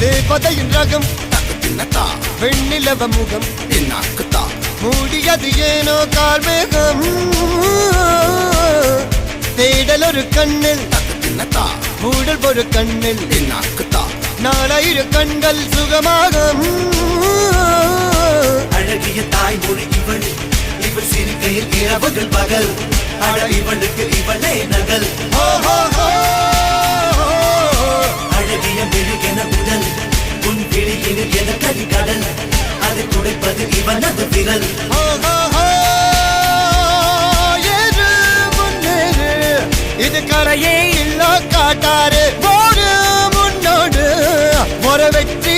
தேவதையின் ரகம் வெண்ணிலவ முகம் மூடியது ஏனோ கார்மேகம் தேடல் ஒரு கண்ணில் மூடல் ஒரு கண்ணில் நாலாயிர கண்கள் சுகமாக அழகிய தாய்மொழி இவள் இவள் சிரிக்கையில் இரவுகள் பகல் அழ இவளுக்கு இவளே நகல் அழகிய மெழுகென உடல் உன் விழியில் என கரிகடல் அதை துடைப்பது இவனது விரல் இது கரையே இல்ல காட்டாரு போடு முன்னோடு ஒரு வெற்றி